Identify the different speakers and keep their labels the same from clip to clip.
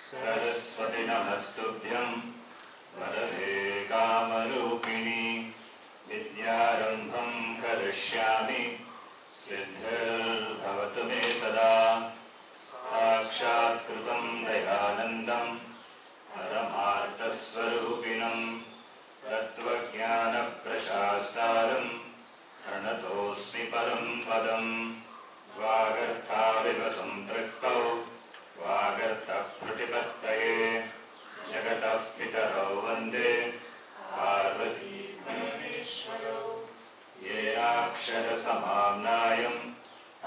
Speaker 1: सरस्वती नमस्तुभ्यं वरदे कामरूपिणी विद्यारम्भं करिष्यामि सिद्धिर्भवतु मे सदा साक्षात्कृतं दयानन्दं परमार्थस्वरूपिणं तत्त्वज्ञानप्रशास्तारं प्रणतोऽस्मि परं पदं वागर्थाविव सम्पृक्तौ वागर्थप्रतिपत्तये जगतः पितरौ वन्दे पार्वती परमेश्वरौ येनाक्षरसमाम्नायम्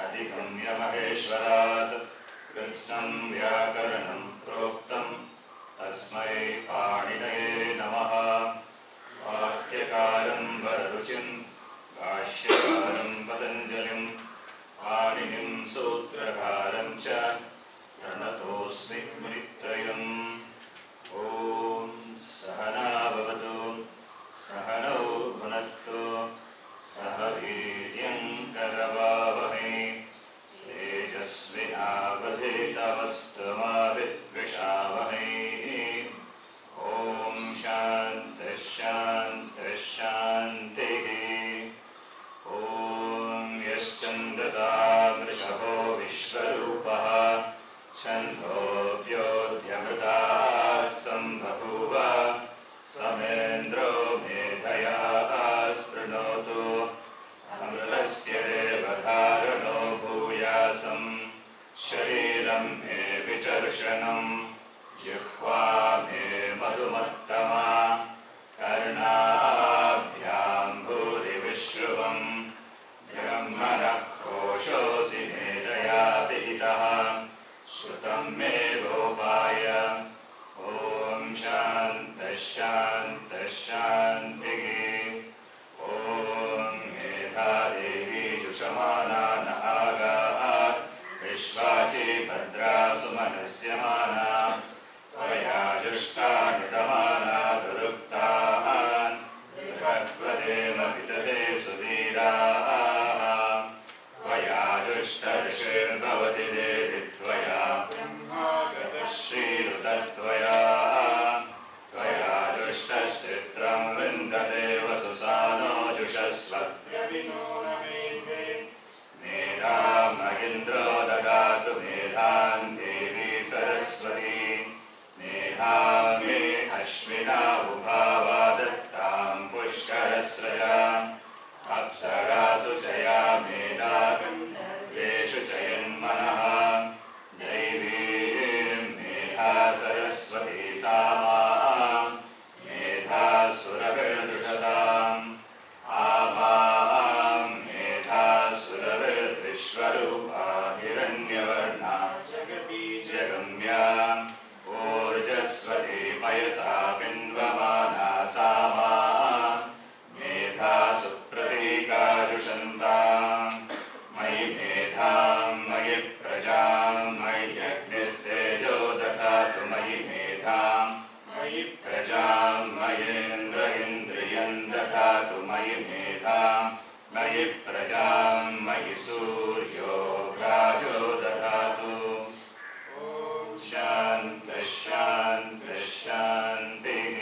Speaker 1: अधिगम्य महेश्वरात् कृत्स्नं व्याकरणं प्रोक्तं तस्मै पाणिनये नमः। वाक्यकारं वररुचिं भाष्यकारं पतञ्जलिं पाणिनिं सूत्रकारं च प्रणतोऽस्मि मुनित्रयम्। ॐ सहना भवतु सहनौ भुनक्तु सह वीर्यं करवावहै तेजस्विनावधीतमस्तु मा विद्विषावहै। ॐ शान्तिः शान्तिः शान्तिः। ॐ यश्चन्दसा वृषभो विश्वरूपः छन्दोऽप्योऽध्यमृताः सम्बभूव समेन्द्रो मेधया स्पृणोतु अमृतस्य देवधारणो भूयासं शरीरं मे विचर्षणं जिह्वा मे मधुमत्तमा कर्णाभ्यां भूरिविश्रुवं ब्रह्मणः घोषोऽसि मेधया विहितः श्रुतं मे गोपाय। ॐ शान्तिः शान्तिः शान्तिः। ॐ मेधादेवी जुषमाना न आगात् विश्वाची भद्रा सुमनस्यमाना त्वया जुष्टानुतमाना दुरुक्तान् बृहद्वदेम विदधे सुवीराः त्वया जुष्टऋषिर्भवति देवि त्वया श्रीरुतत्वया त्वया जुष्टश्चित्रं वृन्दते वसुसानो जुषस्वत्यविनो नमेते मेधां महीन्द्रो ददातु मेधां देवी सरस्वती मेधां मे अश्विना उभावा दत्तां पुष्करस्रजा अप्सरासु जया मेधा गन्धर्वेषु जयन्मनः दैवीं मेधा सरस्वती सा मां मेधा सुरभिर्दुषताम् आमां मेधा सुरभिर्विश्वरूपा हिरण्यवर्णा जगती जगम्या ऊर्जस्वती पयसा पिन्वमाना सा मां मेधा सुप्रतीकाजुषन्ताम् मयि मेधां मयि प्रजां मयि यज्ञस्तेजो दधातु मयि मेधां मयि प्रजां मयेन्द्र इन्द्रियं दधातु मयि मेधां मयि प्रजां मयि सूर्यो राजो दधातु। ॐ शान्तिः शान्तिः शान्तिः।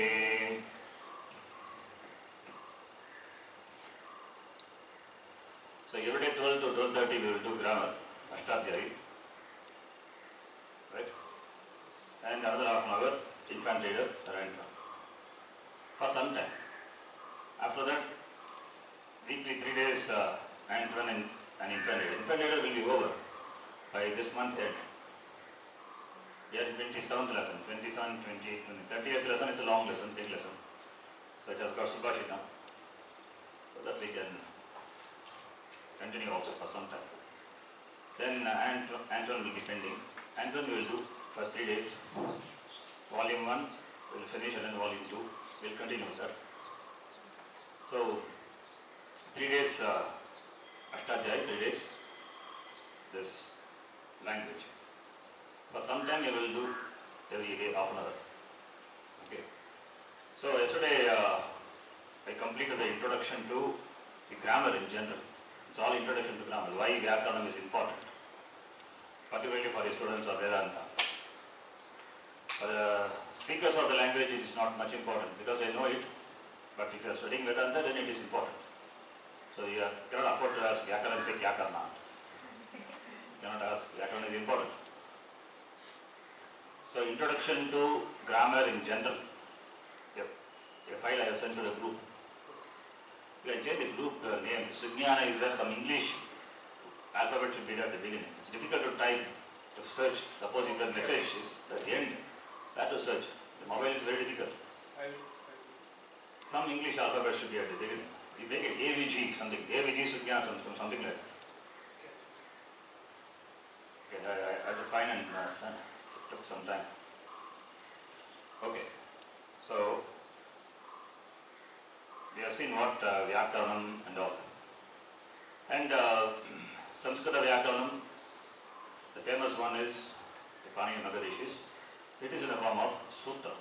Speaker 1: So every day 12 to 12:30 we will do grammar, Ashtadhyayi, right? And another half an hour infant reader, for some time. After that, weekly 3 days Antron and infant reader. Infant reader will be over by this month end. We are in 27th lesson, 27, 28, 30th lesson is a long lesson, big lesson. So it has got Subhashitam, so that we can continue also for some time. Then Antron will be pending. Antron we will do for 3 days. Volume 1 will finish and then volume 2 will continue with that. So 3 days Ashtadhyayi, 3 days this language. For some time you will do every day half an hour. Okay. So yesterday I completed the introduction to the grammar in general. It's all introduction to grammar. Why Vyakaranam is important, particularly for the students of Vedanta. speakers of the language it is not much important because they know it, but if you are studying Vedanta then it is important. So you cannot afford to ask Vyakaran say kya karna. You cannot ask, Vyakaran is important. So introduction to grammar in general. Yep. A file I have sent to the group. You can change the group name. Sugnana is there, some English alphabet should be there at the beginning. It's difficult to type, to search. Suppose if the message is at the end, that to search. The mobile is very difficult. Some English alphabet should be at the beginning. You make it AVG something, AVG Sugnana something like that. Okay, I have to find and it took some time. Okay, so we have seen what Vyakaranam and all. And Samskrta Vyakaranam, the famous one is the Paniya Nagarishis. It is in the form of Sutra.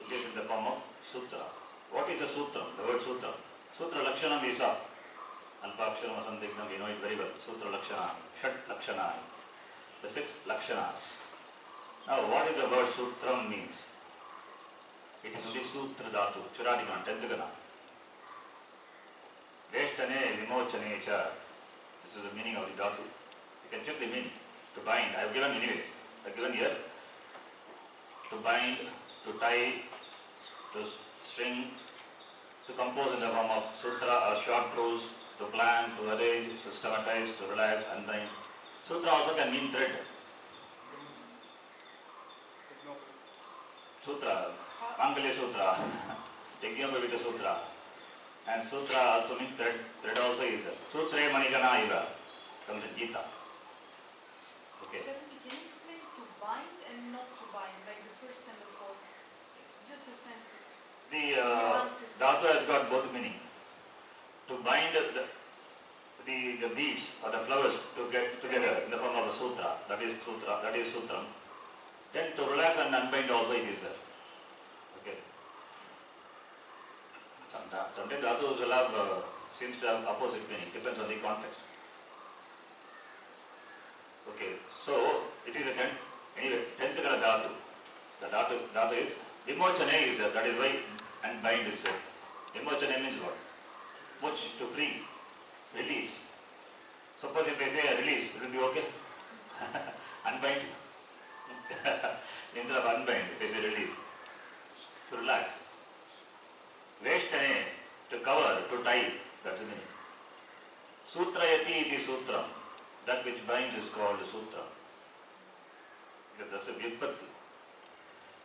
Speaker 1: It is in the form of Sutra. What is a Sutra? The word Sutra. Sutra Lakshanam is a Alpaksharam Asandignam, we know it very well. Sutra Lakshana, Shat Lakshana, the 6 Lakshanas. Now, what is the word Sutram means? It is only Sutra Dhatu, Churatikana, 10th Gana. Veshtane, Vimochane cha. This is the meaning of the Dhatu. You can check the meaning. To bind, I have given anyway. I have given here. To bind, to tie, to string, to compose in the form of sutra or short prose, to plan, to arrange, systematize, to relax, unbind. Sutra also can mean thread. Sutra, Mangalya Sutra, Yajnapavita Sutra. And Sutra also means thread. Thread also is Sutre Manikana Iva. Comes in Gita. Okay.
Speaker 2: Can you explain to bind and not to bind, like the first and the fourth? Just the senses.
Speaker 1: The dhatu has got both meaning. To bind the beads or the flowers to get together in the form of a sutra, that is sutram. Then to relax and unbind also it is there. Okay. Sometimes dhatus will have, seems to have opposite meaning, depends on the context. Okay, so it is a 10th, anyway, 10th kana dhatu. The dhatu is, vimochane is there, that is why unbind is there. Vimochane means what? Much, to free, release. Suppose if I say release, it will be okay? Unbind. Instead of unbind, if I say release, to relax. Veshtane, to cover, to tie, that's the meaning. Sutrayati iti sutram, that which binds is called sutra. That's a vyutpatti.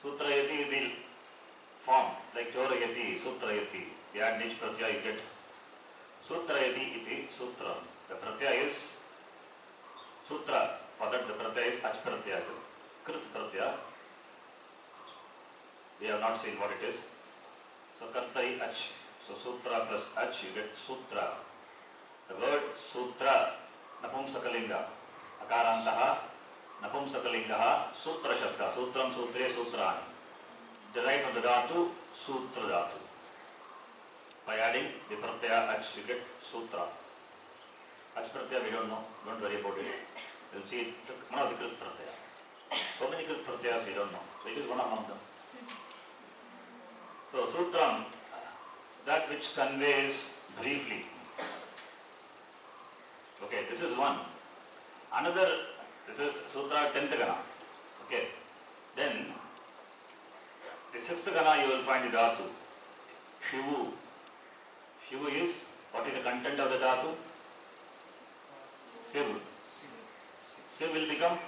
Speaker 1: Sutrayati is the form, like chorayati, sutrayati. You add nich pratyaya, you get Sutrayati iti sutram. The pratyaya is sutra. For that the pratyaya is ach pratyaya. Krit pratyaya. We have not seen what it is. So kartai ach. So sutra plus ach, you get sutra. The word sutra, napumsakalinga. Akarantaha, napumsakalingaha, sutra shabda. Sutram, sutre, sutrani. Derived from the dhatu, sutra dhatu. By adding the pratyaya ach, you get sutra. Ach pratyaya we don't know, don't worry about it. You will see it, one of the krit pratyaya. So many krit pratyayas we don't know. So it is one among them. So sutram, that which conveys briefly. Okay, this is one. Another, this is sutra 10th gana. Okay. Then, the 6th gana you will find the dhatu. Shivu. Shivu is, what is the content of the dhatu? Siv. Siv will become,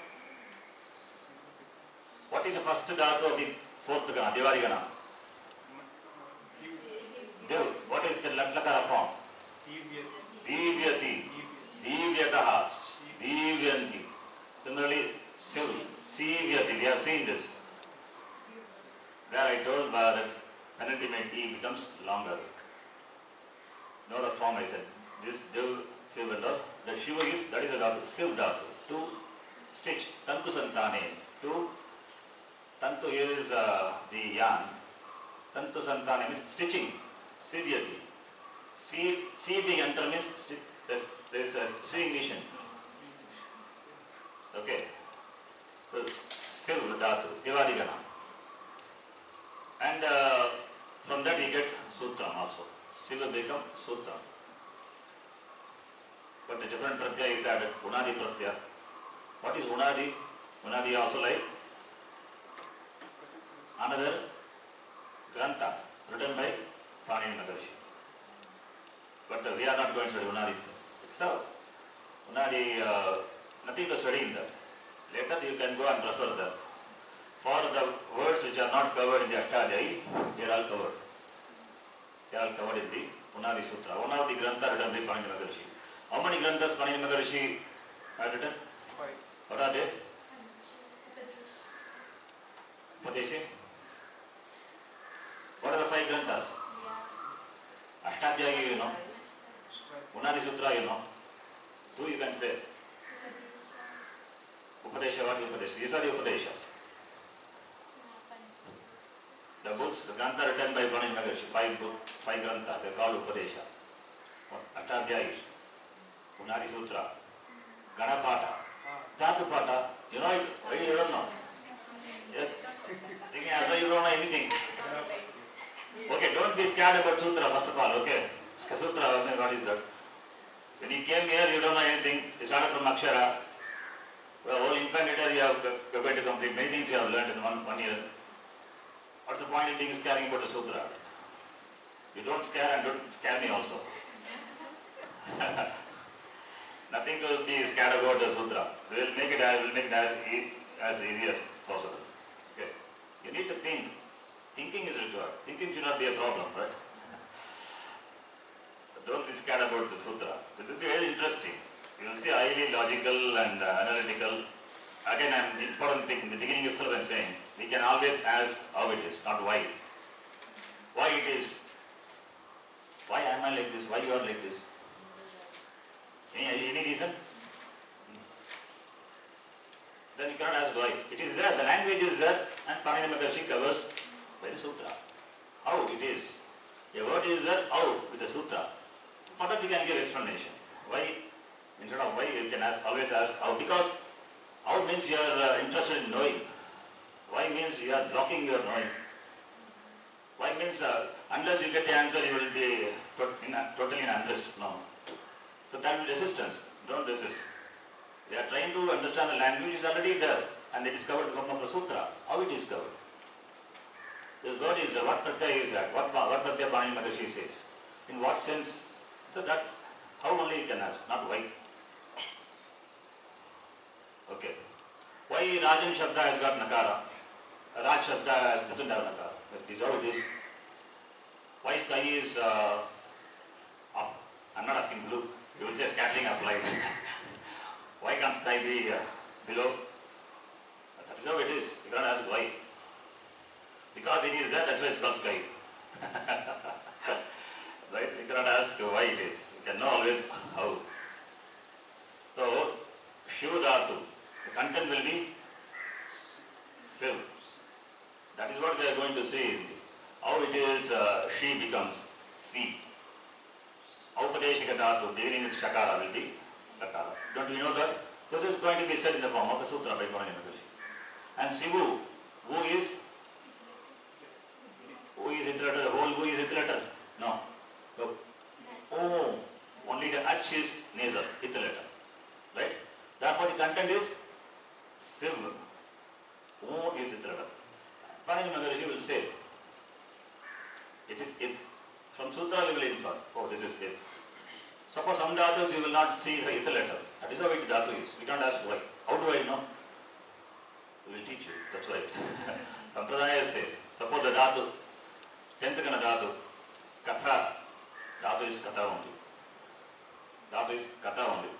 Speaker 1: what is the first dhatu of the 4th gana, Devari gana? Dev. What is the latlakara form? Divyati. Divyataha. Divyanti. Similarly, Siv. Sivyati. We have seen this. Where I told that penultimate E becomes longer. Know the form I said. This Dev, Siv and all. The Shiva is, that is a dhatu, Siv dhatu. To stitch. Tantu santane. To, Tantu is the yarn. Tantu santane means stitching. Sivyati. C being enter means there is a sewing machine. Okay. So Siv Dhatu, Divadigana. And from that you get Sutram also. Siv will become Sutram. But a different pratyaya is added, Unadi pratyaya. What is Unadi? Unadi also like another Grantha written by Panini Maharshi. But we are not going to study Unadi itself. Unadi, nothing to study in that. Later you can go and refer that. For the words which are not covered in the Ashtadhyayi, they are all covered. They are all covered in the Unadi Sutra. One of the Grantha written by Panini Maharshi. How many Granthas Panini Maharshi have written?
Speaker 3: 5.
Speaker 1: What are they? Upadeshi? What are the 5 Granthas? Ashtadhyayi you know. Unadi Sutra you know. So you can say. Upadesha, what is Upadesha? These are the Upadeshas. The books, the Grantha written by Panini Maharshi, 5 Granthas, they are called Upadesha. Ashtadhyayi, Unadi Sutra, Ganapata, Dhatupata, you know it? Why you don't know? Yeah. Thinking as though you don't know anything. Okay, don't be scared about Sutra first of all, okay? Sutra, what is that? When you came here, you don't know anything. You started from Akshara. The whole infinite you are going to complete. Many things you have learned in one year. What's the point in being scaring about the Sutra? You don't scare and don't scare me also. Nothing to be scared about the Sutra. We will make it as easy as possible. Okay. You need to think. Thinking is required. Thinking should not be a problem, right? Don't be scared about the Sutra. It will be very interesting. You will see highly logical and analytical. Again, an important thing in the beginning itself I am saying, we can always ask how it is, not why. Why it is? Why am I like this? Why you are like this? Any reason? Then you cannot ask why. It is there, the language is there, and Panini Maharshi covers by the Sutra. How it is. A word is there, how with the Sutra. For that we can give explanation. Why? Instead of why, you can always ask how. Because how means you are interested in knowing. Why means you are blocking your knowing. Why means unless you get the answer, you will be totally in unrest. No. So that will be resistance. Don't resist. We are trying to understand the language is already there and it is covered from the Sutra. How it is covered? This word is what pratyaya is that? What pratyaya Panini Maharshi says? In what sense? So that how only you can ask, not why. Okay. Why Rajan Shabda has got Nakara? Raj Shabda doesn't have Nakara. That is how it is. Why sky is up? I'm not asking blue. You will say scattering of light. Why can't sky be below? That is how it is. You cannot ask why. Because it is there, that's why it's called sky. Right? You cannot ask why it is. You can know always how. So, Shiva Dhatu, the content will be Siv. That is what we are going to see. How it is she becomes C. Aupadeshika Dhatu, beginning with Shakara will be Sakara. Don't you know that? This is going to be said in the form of a sutra by Panini Maharshi. And Sivu, who is iterator? The whole who is iterator? No. So, O, only the H is nasal, iterator. Right? Therefore the content is Siv. O is iterator. Panini Maharshi will say, it is it. From sutra we will infer, oh this is it. Suppose some dhatus you will not see the ith letter. That is how it dhatu is. We can't ask why. How do I know? We will teach you. That's right. Sampradaya says, suppose the dhatu, 10th kana dhatu, katha, dhatu is katha only. Dhatu is katha only.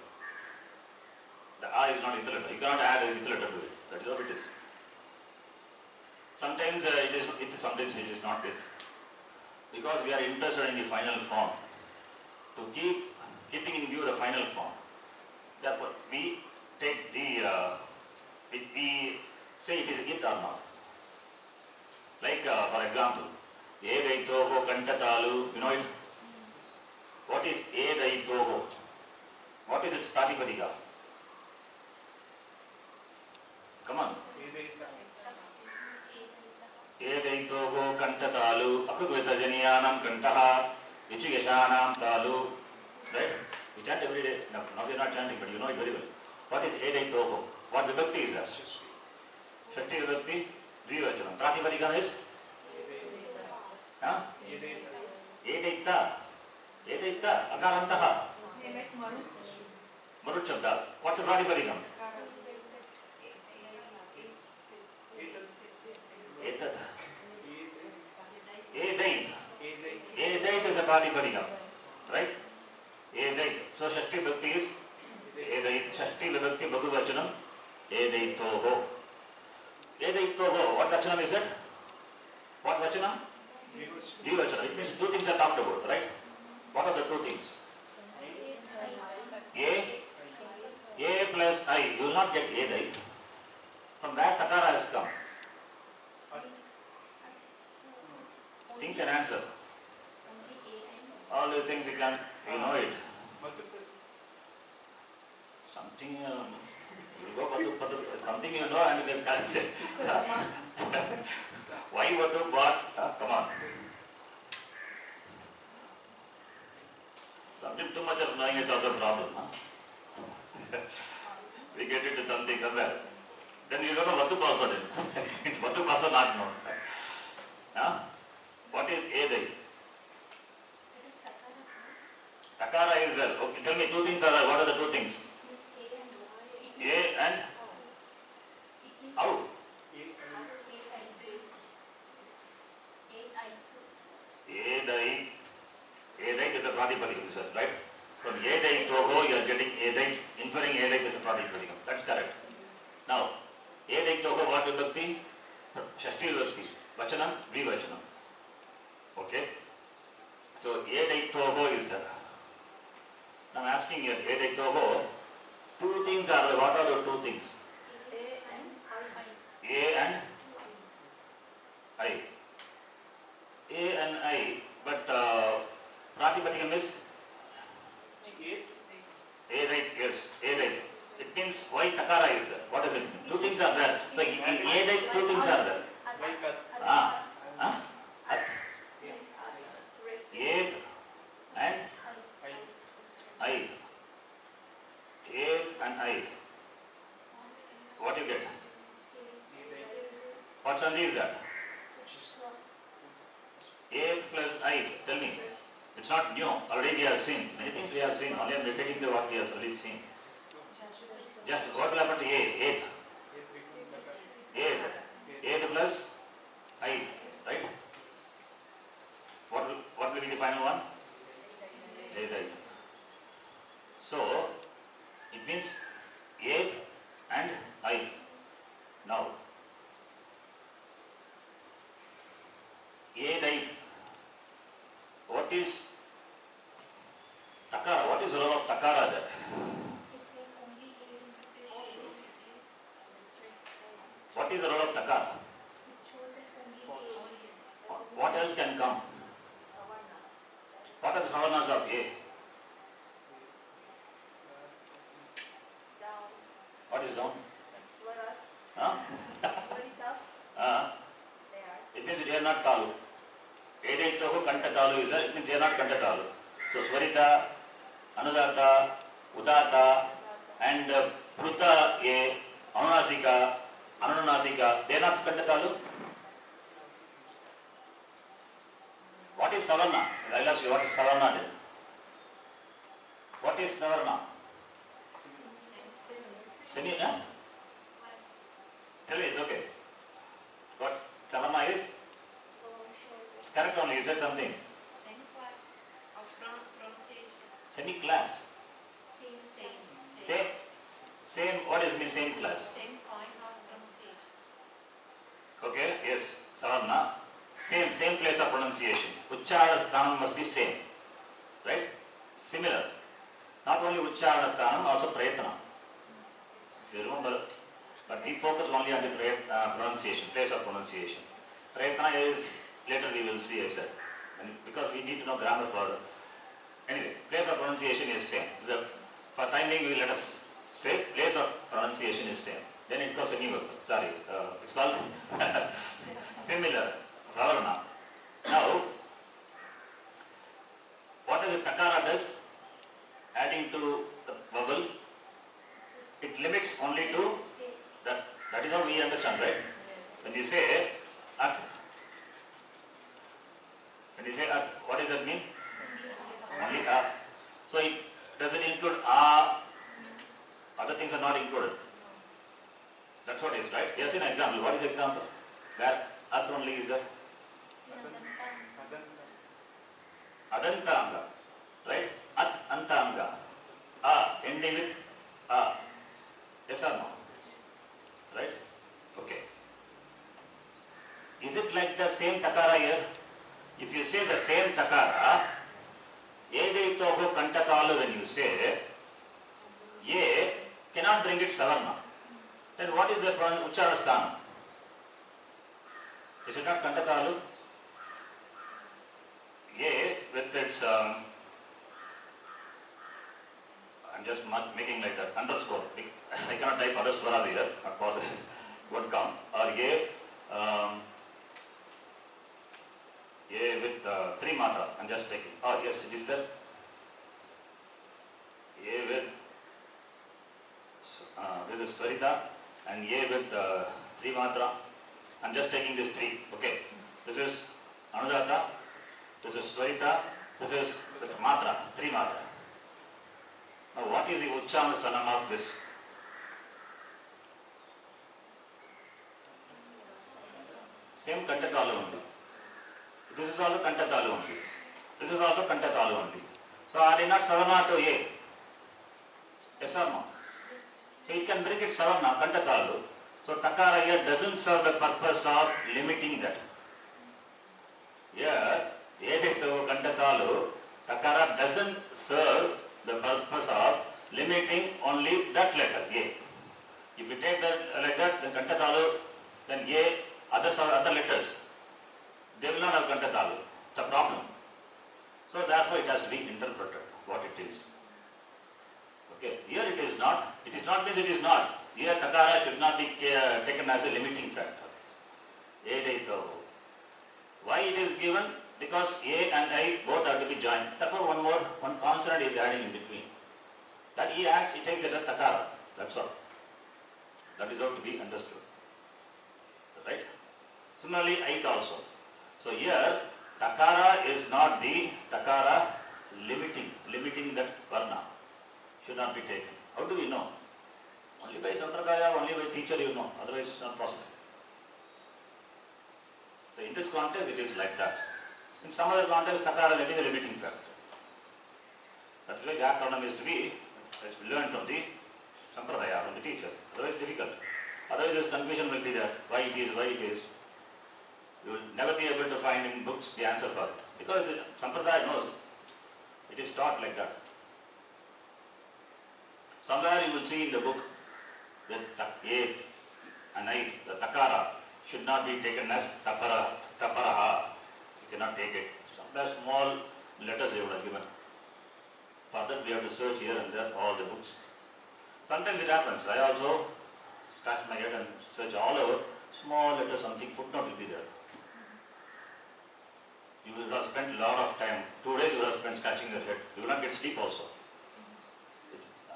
Speaker 1: The A is not ith letter. You cannot add a ith letter to it. That is how it is. Sometimes it is it, sometimes it is not it. Because we are interested in the final form. To keeping in view the final form. Therefore, we take the, we say it is it or not. Like, for example, Edaitoho Kantatalu, you know it? What is Edaitoho? What is its Pratipadika? Come on. Edaitoho kantatalu akudvesajaniyanam kantaha ichuyashanam talu. Right? We chant every day. Now we are not chanting, but you know it very well. What is Edaitoho? What vibhakti is that? Shakti vibhakti, Dvivachanam. Pratipadikam is? Huh? Edaita. Edaita. Akarantaha. Marut Shabda. What's the Pratipadikam? Etat. Edait. Edait is a Pratipadikam. Right? Edait. So Shashti Vibhakti is Edait. Shashti Vibhakti Bhagavachanam. Edaitoho. Edaitoho. What Vachanam is that? What Vachanam? Dvivachanam. It means two things are talked about, right? What are the two things? A plus I. You will not get Edait. From that Takara has come. Think and answer. All these things you can, you know it. Something, something you know and you can correct it. Why Vatu, what? Come on. Something too much of knowing is also a problem. Huh? We get into something somewhere. Then you don't know Vatu also then. It's Vatu also not known. Huh? What is Edai? Takara is there. Okay, tell me two things are there. What are the two things? A and how? Edai. Edai is a Pratipadikam, sir, right? From Edai Toho you are getting Edai, inferring Edai is a Pratipadikam. That's correct. Now, Edai Toho what vibhakti? Shashti vibhakti. Vachanam, Dvivachanam. Okay? So, Edai Toho is there. Now I am asking you, Edai Toho, two things are there. What are the two things? A and I. A and I, but Pratipadikam is A, right? Yes, A, right. It means why Takara is there. What does it mean? Two things are there. So in A, right, two things are there. At. Eighth and eighth. Eighth and eighth. What do you get? What sandhi is that? Eighth plus eighth. Tell me. It's not new. Already we have seen. Many things we have seen. Only I am repeating what we have already seen. Just what will happen to A? Eighth. Eighth. Eighth plus eighth. Right? What will be the final one? Eighth. So, it means eighth and eighth. Now, eighth. What is Takara? What is the role of Takara there? What is the role of Takara? What else can come? What are the savarnas of A? What is down? Huh? It means they are not talu. Edaitohu kanta talu is there, it means they are not kanta talu. So Swarita, Anudata, Udata and Pruta A, Anunasika, Anunasika, they are not kanta talu. What is Savarna? I will ask you, what is Savarna then? What is Savarna? Semi, huh? Tell me, it's okay. What Savarna is? It's correct only, you said something. Semi-class. Same, what is mean same class?
Speaker 2: Same point of pronunciation.
Speaker 1: Okay, yes, Savarna. Same place of pronunciation. Uchchara sthanam must be same. Right? Similar. Not only Uchchara sthanam, also Prayatna. You remember, but we focus only on the pronunciation, place of pronunciation. Prayatna is, later we will see, I said. And because we need to know grammar further. Anyway, place of pronunciation is same. For time being, we let us say place of pronunciation is same. Then it becomes a new word. Sorry, it's called similar. That is how we understand, right? When you say at, what does that mean? Only a. So it does it include a? Other things are not included. That's what it is, right? Here's an example. What is the example? Where at only is a adantanga, right? At antanga. A ending with a. Yes or no? Right? Okay. Is it like the same takara here? If you say the same takara, edaitoho kantakalu, when you say, ye cannot bring it savarna. Then what is the ucharasthana? Is it not kantakalu? Ye with its, I'm just making like that underscore. I cannot type other swaras here, of course it won't come. Or ye, ye with 3 matra. I'm just taking. Oh yes, it is there. Ye with, this is Swarita, and ye with 3 matra. I'm just taking this 3. Okay. This is Anudata, this is Swarita, this is with matra, 3 matra. Now what is the Uchchanasanam of this? Same Kantakalu only. This is also Kantakalu only. This is also Kantakalu only. So are they not Savana to A? Yes or no? So you can bring it Savana, Kantakalu. So Takara here doesn't serve the purpose of limiting that. Here, Edaito Kantakalu, Takara doesn't serve the purpose of limiting only that letter, A. If you take that like that, then Kantakalu, then A, other letters, they will not have Kantakalu. It's a problem. So therefore it has to be interpreted, what it is. Okay, here it is not. It is not means it is not. Here Takara should not be taken as a limiting factor. Edaito. Why it is given? Because A and I both have to be joined. Therefore one consonant is adding in between. That he takes it as Takara. That's all. That is how to be understood. Right? Similarly, Ait also. So here, Takara is not the Takara limiting that Varna. Should not be taken. How do we know? Only by Sampradaya, only by teacher you know. Otherwise it's not possible. So in this context it is like that. In some other context, Takara is a limiting factor. That's why Vyakaranam is to be learned from the Sampradaya, from the teacher. Otherwise it's difficult. Otherwise this confusion will be there. Why it is. You will never be able to find in books the answer for it. Because Sampradaya knows it. It is taught like that. Somewhere you will see in the book that A and I, the Takara, should not be taken as Taparaha. You cannot take it. Somewhere small letters they would have given. For that we have to search here and there all the books. Sometimes it happens. I also scratch my head and search all over. Small letters, something, footnote will be there. You will have spent a lot of time. 2 days you will have spent scratching your head. You will not get sleep also.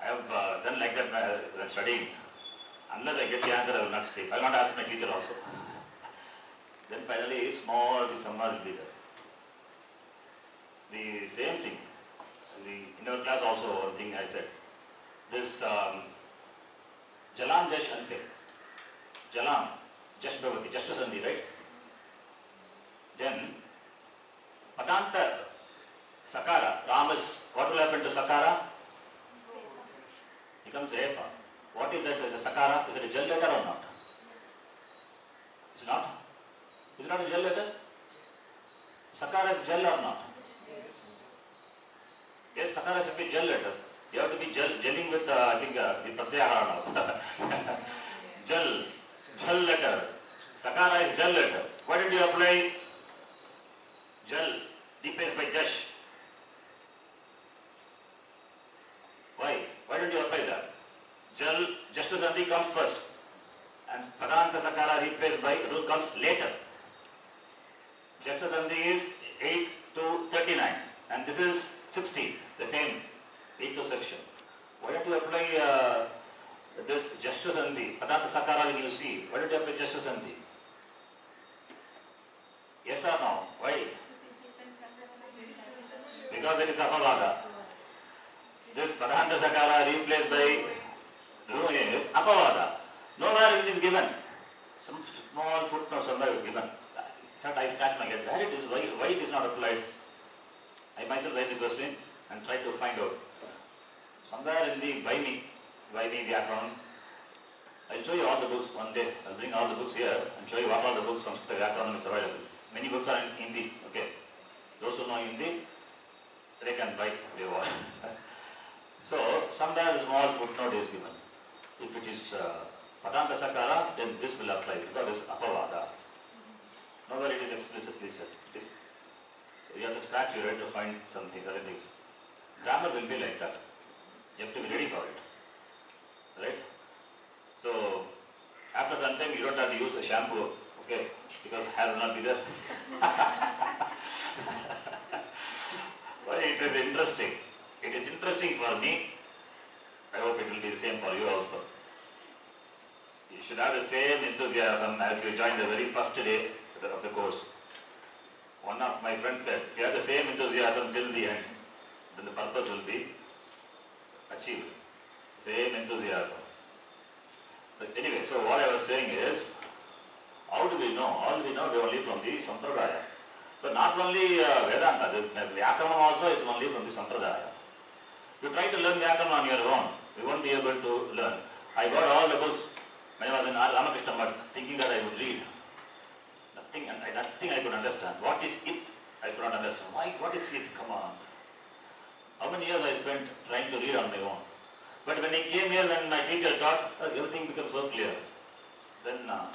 Speaker 1: I have done like that when studying. Unless I get the answer, I will not sleep. I will not ask my teacher also. Then finally, small somewhere will be there. The same thing. In our class also, one thing I said. This Jalam Jash Ante. Jalam, Jash Bhavati, Jash Sandhi, right? Then Padanta Sakara, Ramas, what will happen to Sakara? Becomes Repa. What is that? The Sakara? Is it a gel letter or not? Is it not? Is it not a gel letter? Sakara is gel or not? Yes, Sakara should be gel letter. You have to be gelling with, I think, the Pratyahara now. Gel letter. Sakara is gel letter. Why did you apply gel replaced by Jash? Why? Why don't you apply that? Jal, just to Sandhi comes first. And Padanta Sakara replaced by rule comes later. Just to Sandhi is 8 to 39. And this is 60. The same. 8 to section. Why don't you apply This Jashwasanti, Padanta Sakara when you see, why did you have to Jashwasanti? Yes or no? Why? Because it is Apavada. This Padanta Sakara replaced by Dhru is Apavada. Nowhere it is given. Some small footnote somewhere is given. In fact, I scratch my head. Where it is, why it is not applied? I myself raise a question and try to find out. Somewhere in the Vaini Vyakaranam, I'll show you all the books one day. I'll bring all the books here and show you what all the books Samskrta Vyakaranam is available. Many books are in Hindi. Okay. Those who know Hindi, they can buy if they want. So, somewhere a small footnote is given. If it is Padanta Sakara, then this will apply because it's Apavada. Nowhere it is explicitly said. So you have to scratch your head to find something, other things. Grammar will be like that. You have to be ready for it. Right? So, after some time you don't have to use a shampoo, okay? Because hair will not be there. Well, it is interesting. It is interesting for me. I hope it will be the same for you also. You should have the same enthusiasm as you join the very first day of the course. One of my friends said, if you have the same enthusiasm till the end, then the purpose will be achieved. Same enthusiasm. So anyway, so what I was saying is, how do we know? All we know only from the Sampradaya. So not only Vedanta, the Vyakaranam also is only from the Sampradaya. You try to learn Vyakaranam on your own, you won't be able to learn. I got all the books when I was in Ramakrishna Math, thinking that I would read. Nothing I could understand. What is it? I could not understand. Why? What is it? Come on. How many years I spent trying to read on my own? But when I came here, when my teacher taught, everything became so clear. Then, I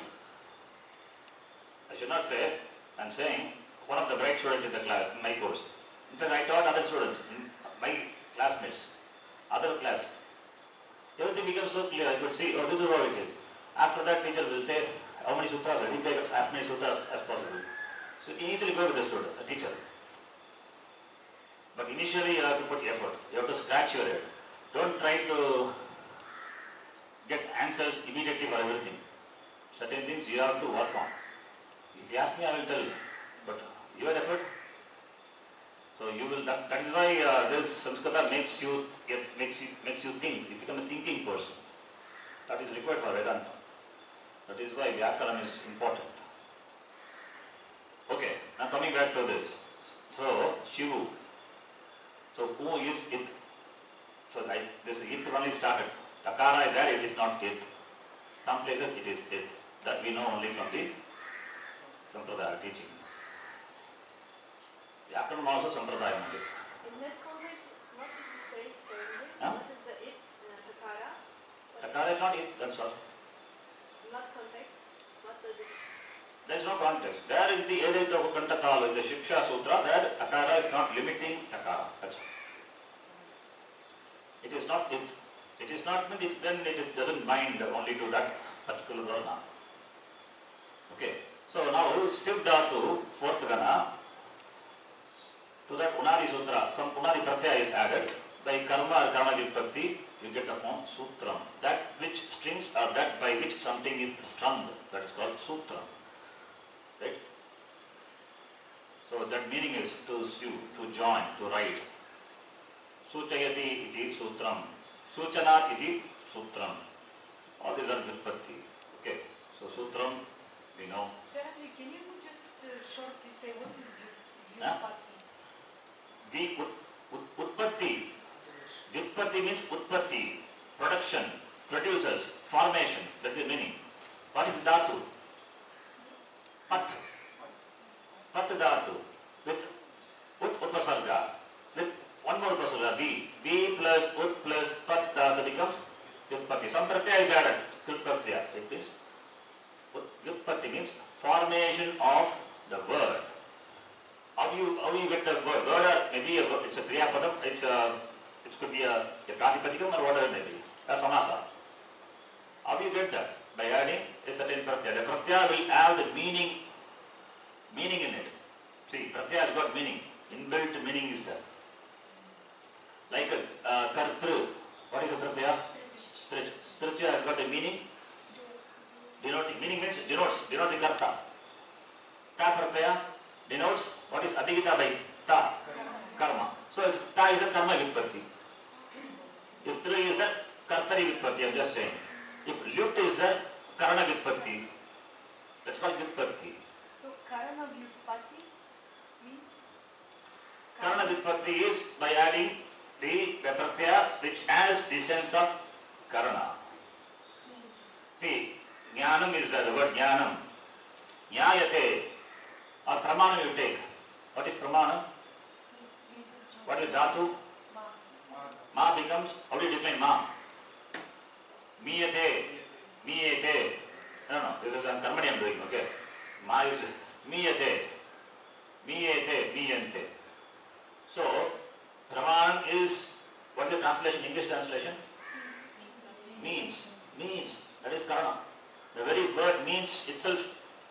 Speaker 1: should not say, I'm saying, one of the bright students in the class, in my course. In fact, I taught other students, my classmates, other class. Everything becomes so clear, I could see, oh, this is how it is. After that, teacher will say, how many sutras? I take as many sutras as possible. So initially go with the student, the teacher. But initially you have to put effort. You have to scratch your head. Don't try to get answers immediately for everything. Certain things you have to work on. If you ask me, I will tell you. But your effort. So you will. That is why this Samskrta makes you think. You become a thinking person. That is required for Vedanta. That is why Vyakaranam is important. Okay, now coming back to this. So, Shivu. So, who is it? So, this it only started. Takara is there, it is not it. Some places it is it. That we know only from the Sampradaya teaching. Vyakaranam also Sampradaya only.
Speaker 3: In that context, what did you say?
Speaker 1: Huh?
Speaker 3: What is the it, Takara?
Speaker 1: Takara is not it, that's all.
Speaker 3: Not context. What does it?
Speaker 1: There is no context. There in the Edaita Ukantakalu, in the Shiksha Sutra, there Takara is not limiting Takara. That's all. It is not it. It is not meant, then it doesn't bind only to that particular Varna. Okay. So now Siv Dhatu, fourth Gana, to that Unadi Sutra, some Unadi Pratyaya is added. By Karma or Karma Vipatti, you get the form Sutram. That which strings are that by which something is strung, that is called Sutram. Right? So that meaning is to sew, to join, to write. Suchayati iti Sutram. Suchanat iti Sutram. All these are Vipatti. Okay. So Sutram, we know.
Speaker 2: Sharaji, can you just shortly say what is
Speaker 1: Vipatti? Utpatti. Vipatti means Utpatti, production, producers, formation. That is the meaning. What is Dhatu? Pat. Pat Dhatu. With Ut Upasarga. With one more Upasarga, V. V plus Ut plus Pat Dhatu becomes Vipatti. Some Pratyaya is added. Vipatti. It means Vipatti means formation of the word. How do you get the word? Word maybe it's a Kriya Padam, it could be a Pratipadikam or whatever it may be, a Samasa. How do you get that? By adding a certain Pratyaya. The Pratyaya will have the meaning in it. See, Pratyaya has got meaning. Inbuilt meaning is there. Like Kartru. What is the Pratyaya? Trich has meaning? Denoting. Meaning means denotes the karta. Ta pratyaya denotes what is adhigita by ta? Karma. So if ta is a karma vitpatti. If tri is the kartari vitpatti, I am just saying. If lut is the karana vitpatti, that's called vitpatti.
Speaker 2: So karana vyutpatti means?
Speaker 1: Karana vitpatti is by adding the pratyaya which has the sense of karana.
Speaker 2: Means.
Speaker 1: See, jnanam is the word jnanam. Jnayate or pramanam you take. What is pramanam?
Speaker 2: Means.
Speaker 1: What is dhatu?
Speaker 2: Ma.
Speaker 1: Ma becomes, how do you define ma? Miyate, miyate. No, this is on karmani I am doing, okay. Ma is miyate, miyate, miyante. So, pramanam is, what is the translation, English translation? Means. That is karana. The very word means itself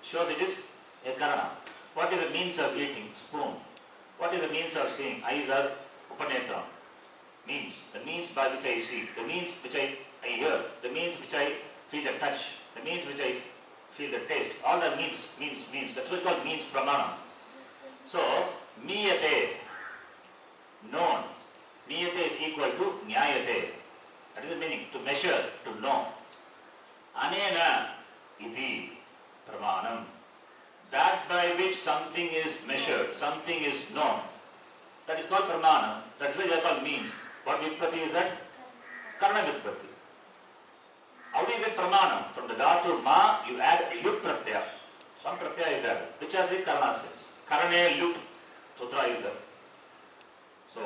Speaker 1: shows it is a karana. What is the means of eating? Spoon. What is the means of seeing? Eyes are upanetram. Means. The means by which I see. The means which I hear. The means which I feel the touch. The means which I feel the taste. All the means. That's what is called means pramanam. So, miyate, known. Miyate is equal to nyayate. That is the meaning. To measure, to know. Anena iti pramanam. That by which something is measured, something is known. That is called pramanam. That's why they are called means. What vitpatti is that? Karana vitpatti. How do you get pramanam? From the dhatu ma, you add lut pratyaya. Some pratyaya is there, which has the karana sense. Karane lut sutra is there. So,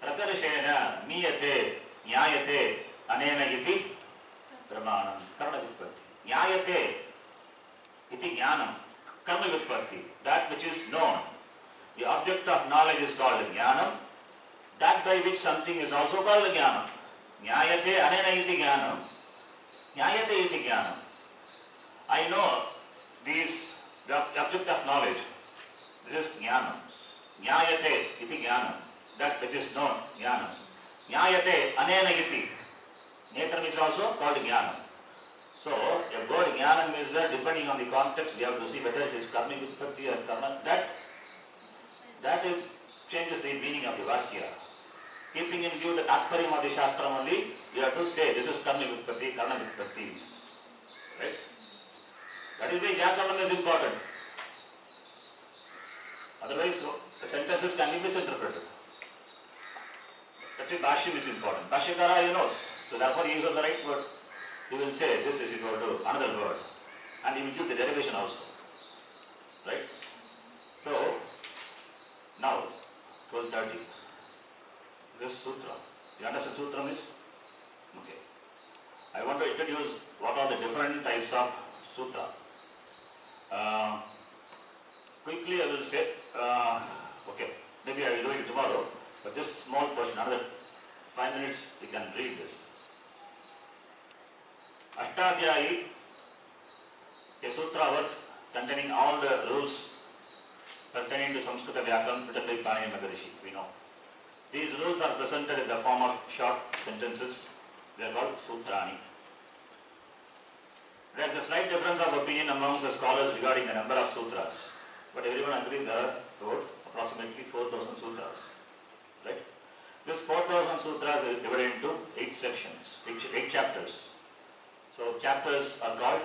Speaker 1: prakarashena miyate nyayate anena iti pramanam. Karana vitpatti. Nyayate iti jnanam. Karma vitpatti. That which is known. The object of knowledge is called jnanam. That by which something is also called jnanam. Nyayate anena iti jnanam. Nyayate iti jnanam. I know the object of knowledge. This is jnanam. Nyayate iti jnanam. That which is known, jnanam. Nyayate anena iti. Netram is also called jnanam. So, a word jnanam is there depending on the context. We have to see whether it is karmi vitpatti or karma. That changes the meaning of the vakya. Keeping in view the tatparyam of the shastram only, you have to say this is karmi vitpatti, karna vitpatti. Right? That is why vyakarana is important. Otherwise, the sentences can be misinterpreted. That's why bhashyam is important. Bhashyakara, he knows. So therefore he uses the right word. He will say this is equal to another word. And he will give the derivation also. Right? So, now, 12:30. This is sutra. You understand sutra is? Okay. I want to introduce what are the different types of sutra. Quickly I will say, okay, maybe I will do it tomorrow, but this small portion, another 5 minutes, we can read this. Ashtadhyayi, a sutra work containing all the rules pertaining to Samskrta Vyakaran written by Panini Maharishi, we know. These rules are presented in the form of short sentences. They are called sutrani. There is a slight difference of opinion amongst the scholars regarding the number of sutras, but everyone agrees there are about approximately 4,000 sutras. Right? This 4,000 sutras is divided into 8 sections, 8 chapters. So chapters are called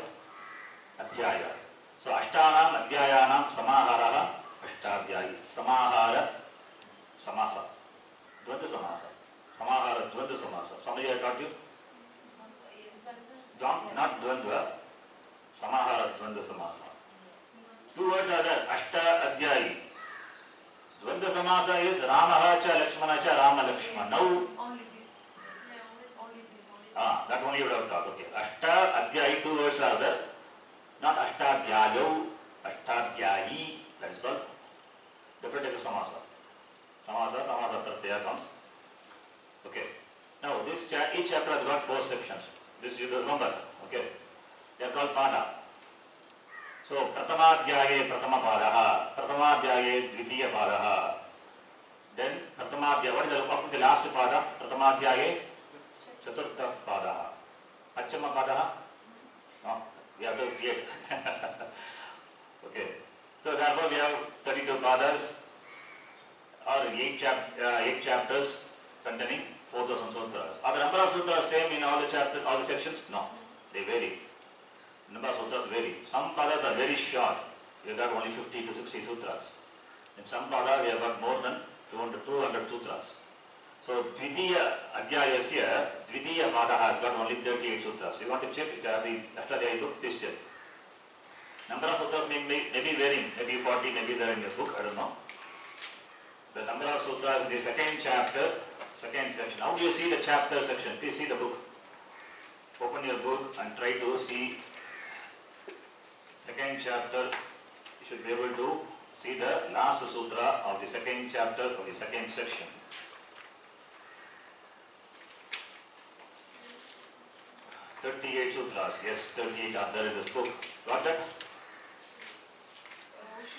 Speaker 1: adhyaya. So ashtanam adhyayanam samahara ashtadhyayi. Samahara samasa. Dvandva samasa. Samahara dvandva samasa. Somebody I taught you? Not dvandva. Samahara dvandva samasa. 2 words are there. Ashta adhyayi. Dvandva samasa is Ramaha cha Lakshmana cha Rama Lakshmana. Now
Speaker 2: Only this. Only this.
Speaker 1: that only you would have taught. Okay. Ashta adhyayi, 2 words are there. Not ashtadhyayo, ashtadhyayi. That is called different type of samasa. Samasa pratyaya comes. Okay. Now this each chapter has got 4 sections. This you remember. Okay. They are called pada. So Pratamadhyaye Pratama Padaha, Pratamadhyaye Dvitiya Padaha. Then Pratamadhyaya, what is the last pada? Pratamadhyaye Chaturtha Padaha. Pachama Padaha? No, we have to create. Okay. So therefore we have 32 padas or 8 chapters containing 4,000 sutras. Are the number of sutras same in all the chapters, all the sections? No, they vary. Number of sutras vary. Some padas are very short. We have got only 50 to 60 sutras. In some pada we have got more than 200 sutras. So Dvitiya Adhyayasya, Dvitiya pada has got only 38 sutras. You want to check? If you have the Ashtadhyayi book, please check. Number of sutras may be varying, maybe 40, maybe there in your book, I don't know. The number of sutras in the second chapter, second section. How do you see the chapter section? Please see the book. Open your book and try to see second chapter. You should be able to see the last sutra of the second chapter of the second section. "38 sutras, yes, 38 are there in this book. Got that?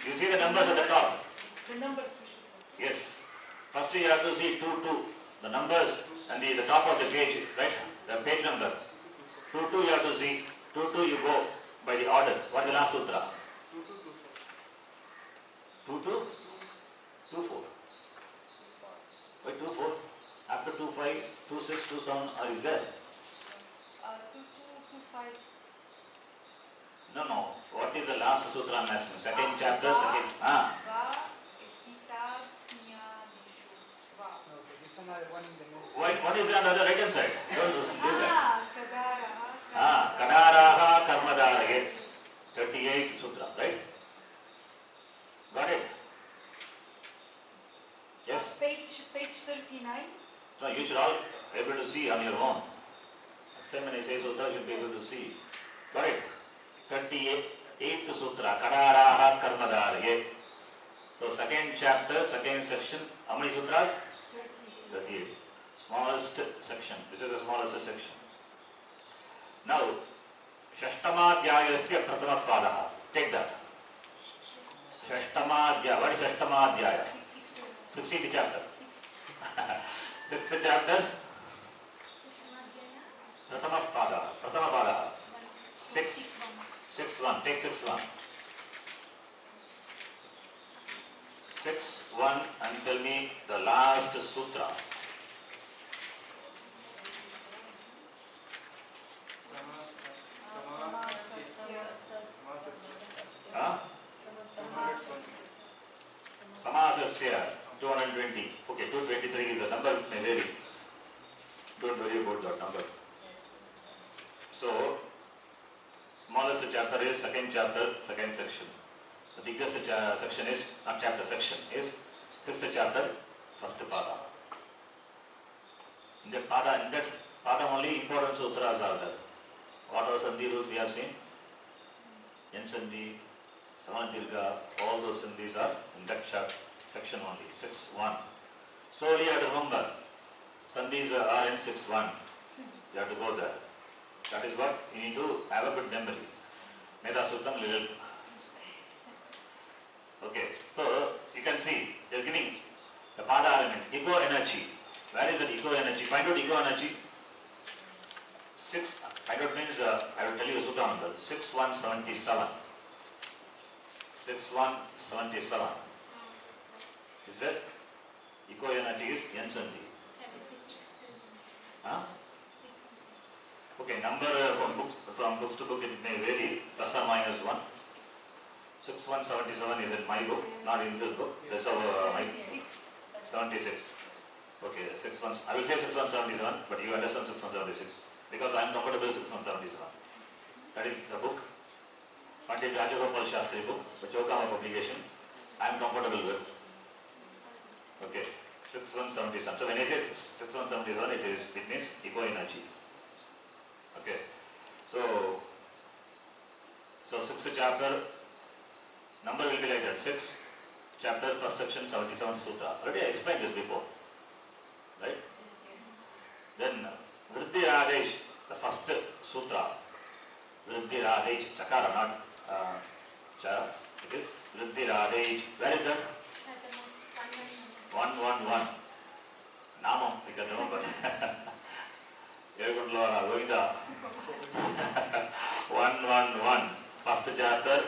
Speaker 1: You see the numbers at the top?
Speaker 2: The numbers we should put.
Speaker 1: Yes. First you have to see 2. The numbers and the top of the page, right? The page number. 2 you have to see. 2 you go by the order. What is the last sutra? 2, 4. Why 2, 4? After 2, 5, 2, 6, 2, 7 is there?
Speaker 2: 2, 5.
Speaker 1: No. What is the last sutra I'm asking? Second chapter, second.
Speaker 2: Va, Hita, Dishu. Va.
Speaker 4: Okay, this one are one in the middle.
Speaker 1: What is on the right hand side? Don't do that.
Speaker 2: Kadaraha.
Speaker 1: Kadaraha Karmadarahe. 38 sutra, right? Got it? Yes?
Speaker 2: Page 39.
Speaker 1: No, you should all be able to see on your own. Next time when I say sutra, you should be able to see. Got it? 38th sutra, Kadaraha Karmadarahe. So second chapter, second section, how many sutras? 38. Smallest section. This is the smallest section. Now, Shashtamadhyayasya Prathama Padaha. Take that. Shashtamadhyaya. What is Shashtamadhyaya? 16th chapter. 6th chapter. Prathama Padaha. 6-1. Take 6-1. 6-1 and tell me the last sutra. Samasasya 220. Okay, 223 is the number, may vary. Don't worry about that number. So, smallest chapter is second chapter, second section. The biggest section is, not chapter, section is 6th chapter, first pada. In that pada only important sutras are there. What are Sandhi rules we have seen? Yen Sandhi, Samantirga, all those Sandhis are in that section only, 6-1. Slowly you have to remember, Sandhis are in 6-1. You have to go there. That is what you need to have a good memory. Meda Suttam little. Okay, so you can see they are giving the pada element, ego energy. Where is that ego energy? Find out ego energy. 6, find out means I will tell you the sutra number. 6177. 6177. Is that ego energy is Yen Sandhi. Huh? Okay, number from books to book it may vary, plus or minus 1. 6177 is in my book, not in this book. That's how my 76. Okay, 61. I will say 6177, but you understand 6176 because I am comfortable with 6177. That is the book. Pandit Rajagopal Shastri book, the Chokama publication. I am comfortable with. Okay, 6177. So when I say 6177, it means eco energy. Okay, so 6th chapter, number will be like that, 6, chapter, first section, 77th sutra. Already I explained this before, right? Then Vriddhi Radesh, the first sutra, Vriddhi Radesh, Chakara, not Cha, it is Vriddhi Radesh. Where is that? 111. Namam, you can remember. Govinda. chapter,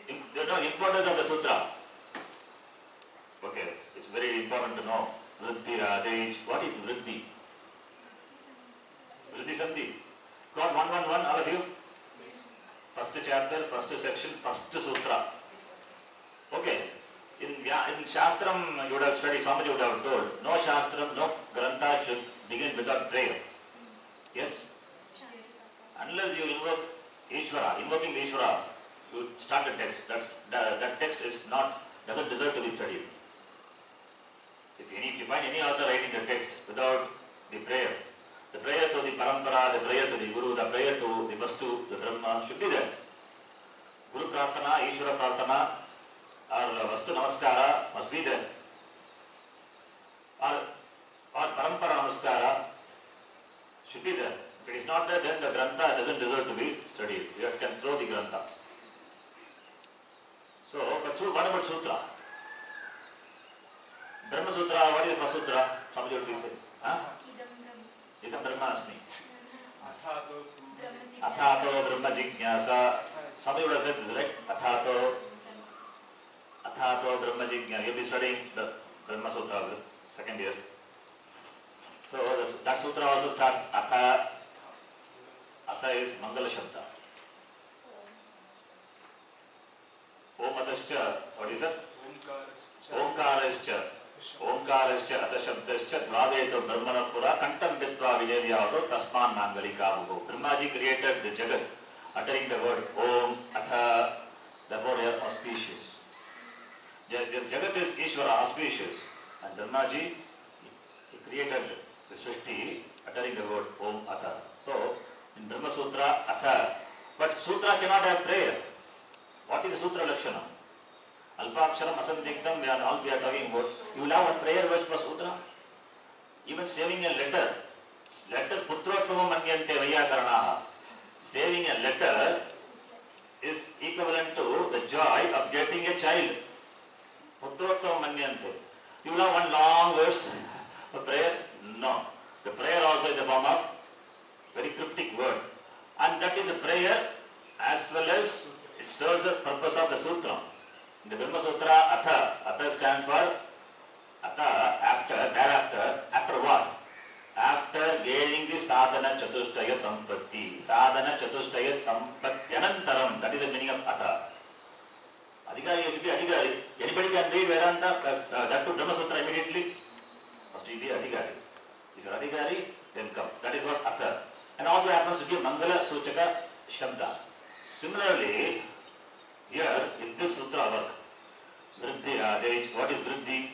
Speaker 1: importance of the sutra. Okay, it's very important to know. Vritti Radej. What is Vritti? Vritti Sandhi. Got 111, all of you? First chapter, first section, first sutra. Okay. In Shastram you would have studied, somebody would have told, no Shastram, no Grantha should begin without prayer. Yes? Unless you invoke Ishvara, invoking Ishvara, you start the text. That text doesn't deserve to be studied. If you find any author writing the text without the prayer to the parampara, the prayer to the Guru, the prayer to the Vastu, the Brahma should be there. Guru Prarthana, Ishvara Prarthana, or Vastu Namaskara must be there. Or Parampara Namaskara should be there. If it is not there, then the Grantha doesn't deserve to be studied. You can throw the Grantha. So, but what about Sutra? Brahma Sutra, what is the first Sutra? Somebody would please say. Huh? Idam Brahma Asmi. Athato Brahma Jignasa. Somebody would have said this, right? Athato Brahma Jignasa. You'll be studying the Brahma Sutra, second year. So that sutra also starts Atha. Atha is Mangala Shabda. Om Atascha, what is that? Omkarascha. Omkarascha Atha Shabdascha Dvadeto Brahmana Pura Kantam Ditva Vijayavyato Tasman Mangalika Bhugo. Brahmaji created the Jagat, uttering the word Om Atha, therefore they are auspicious. This Jagat is Ishvara, auspicious. And Brahmaji created the Srishti, uttering the word Om Atha. So, in Brahma Sutra, Atha. But Sutra cannot have prayer. What is the Sutra Lakshana? Alpaksharam, Asandiktam, we are talking about. You will have one prayer verse for Sutra. Even saving a letter Putrotsavam Manyante Vayakaranaha. Saving a letter is equivalent to the joy of getting a child. Putrotsavam Manyante. You will have one long verse for prayer? No. The prayer also is the form of very cryptic word. And that is a prayer as well as it serves the purpose of the sutra. In the Brahma Sutra, Atha stands for after what? After gaining the sadhana chatushtaya sampatti. Sadhana chatushtaya sampatti anantaram. That is the meaning of Atha. Adhikari, you should be Adhikari. Anybody can read Vedanta, that to Brahma Sutra immediately. Must be Adhikari. If you are Adhikari, then come. That is what Atha. And also happens to be Mangala Suchaka Shabda. Similarly, here in this sutra work, Vriddhi Adej, what is Vriddhi?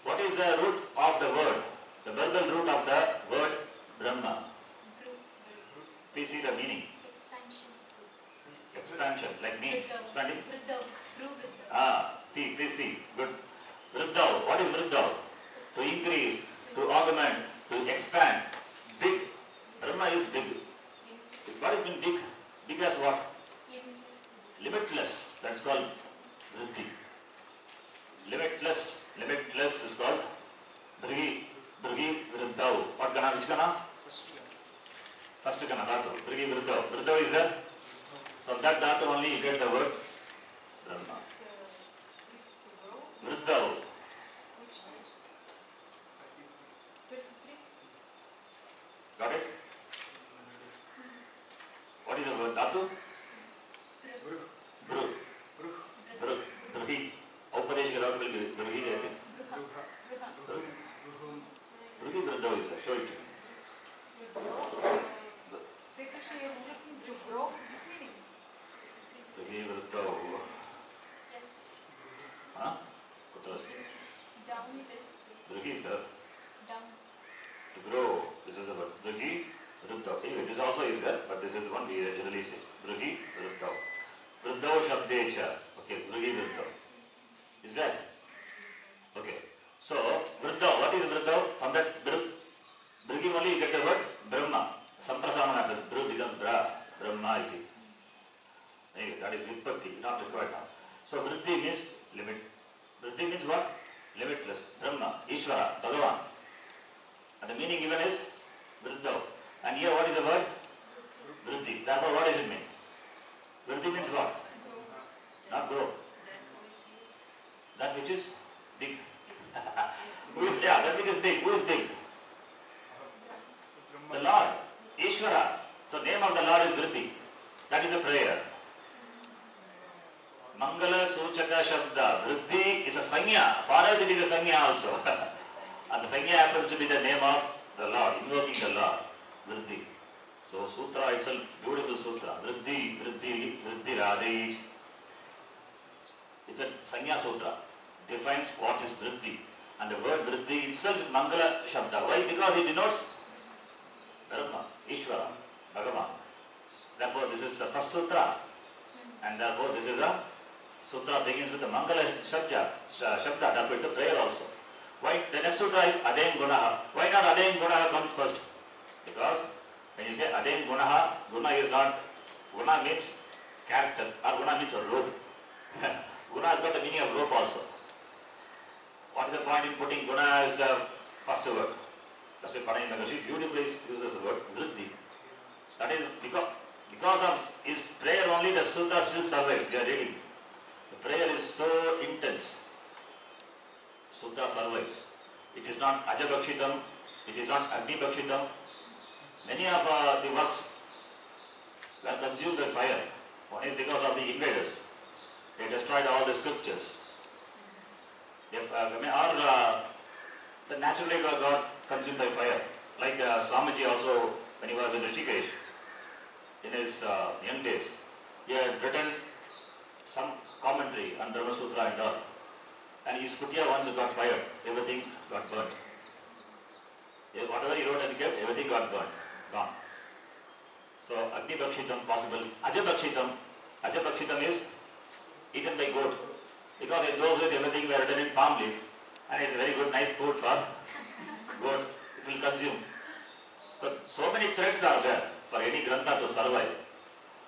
Speaker 1: What is the root of the word? The verbal root of the word Brahma. Please see the meaning. Expansion, like me. Expanding? See, please see. Good. Vriddhav. What is Vriddhav? To increase, to augment, to expand. Big. Brahma is big. What is big? Big as what? Limitless. That's called Vriddhi. Limitless is called Brigi Vriddhav. What kana? Which kana? First kana, dhatu. Brigi Vriddhav. Vriddhav is there. From that dhatu only you get the word Brahma. Vriddhav. Got it? What is the word dhatu? Bruhi. Aupadeshika dhatu will be Bruhi, I think. Bruhi Vriddhav is there. Show it to me. Bruhi Vriddhav. Huh? Kutra asti?
Speaker 2: Down it is.
Speaker 1: Bruhi, sir.
Speaker 2: Down.
Speaker 1: To grow. This is the word. Bruhi Vriddhav. Anyway, this also is there, but this is one we generally say. Bruhi Vriddhav. Vriddhav Shabdecha. Okay, Bruhi Vriddhav. Is that? Okay. So, Vriddhav. What is Vriddhav? From that Bruhi only you get the word Brahma. Samprasama happens. Bru becomes Brahma iti. Anyway, that is Vipatti, not required now. So, Vriddhi means limit. Vriddhi means what? Limitless. Brahma, Ishvara, Bhagavan. And the meaning given is Vriddhav. And here what is the word? Vriddhi. Therefore, what does it mean? Mangala Suchaka Shabda. Vriddhi is a Sanya. For us it is a Sanya also. And the Sanya happens to be the name of the Lord, invoking the Lord. Vriddhi. So Sutra itself, beautiful Sutra. Vriddhi, Vriddhi, Vriddhi Radhi. It's a Sanya Sutra. Defines what is Vriddhi. And the word Vriddhi itself is Mangala Shabda. Why? Because it denotes Brahma, Ishvara, Bhagavan. Therefore this is the first Sutra. And therefore this is a Sutra begins with the Mangala Shabda. Therefore it's a prayer also. Why? The next Sutra is Adem Gunaha. Why not Adem Gunaha comes first? Because when you say Adem Gunaha, Guna is not, Guna means character or Guna means a rope. Guna has got the meaning of rope also. What is the point in putting Guna as the first word? That's why Panay Nagashi beautifully uses the word Vriddhi. That is because of his prayer only the Sutra still survives. They are reading. The prayer is so intense. Sutra survives. It is not Ajabakshitam, it is not Agnibakshitam. Many of the works were consumed by fire. One is because of the invaders. They destroyed all the scriptures. The naturally got consumed by fire. Like Swamiji also, when he was in Rishikesh, in his young days, he had written some commentary on Brahma Sutra and all. And his kutya once got fired, everything got burnt. Whatever he wrote and kept, everything got burnt, gone. So Agni Bakshitam possible. Ajabakshitam is eaten by goat. Because in those days everything were written in palm leaf. And it is very good, nice food for goats. It will consume. So many threats are there for any grantha to survive.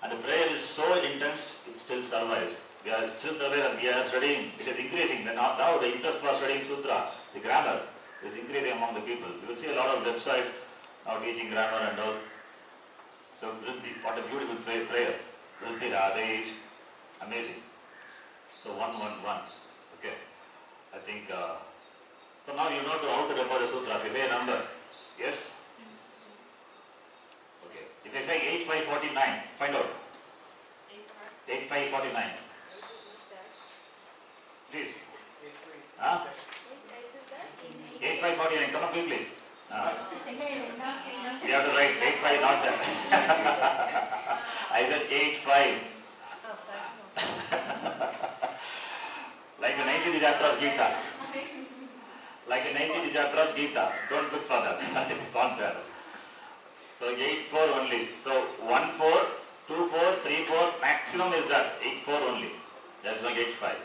Speaker 1: And the prayer is so intense, it still survives. We are still surviving and we are studying. It is increasing. Now the interest for studying Sutra, the grammar, is increasing among the people. You will see a lot of websites now teaching grammar and all. So Vriddhi, what a beautiful prayer. Vriddhi Radhe, amazing. So 111. Okay. I think, so now you know how to refer the sutra. If you say a number, yes? Okay. If I say 8549, find out. 8549. Please. Huh? 8549, come on quickly. You have to write 85, not that. I said 85. Like the 90th chapter of Gita. Like the 90th chapter of Gita. Don't look for that. It's not there. So 84 only. So 14, 24, 34, maximum is that. 84 only. That's like 85.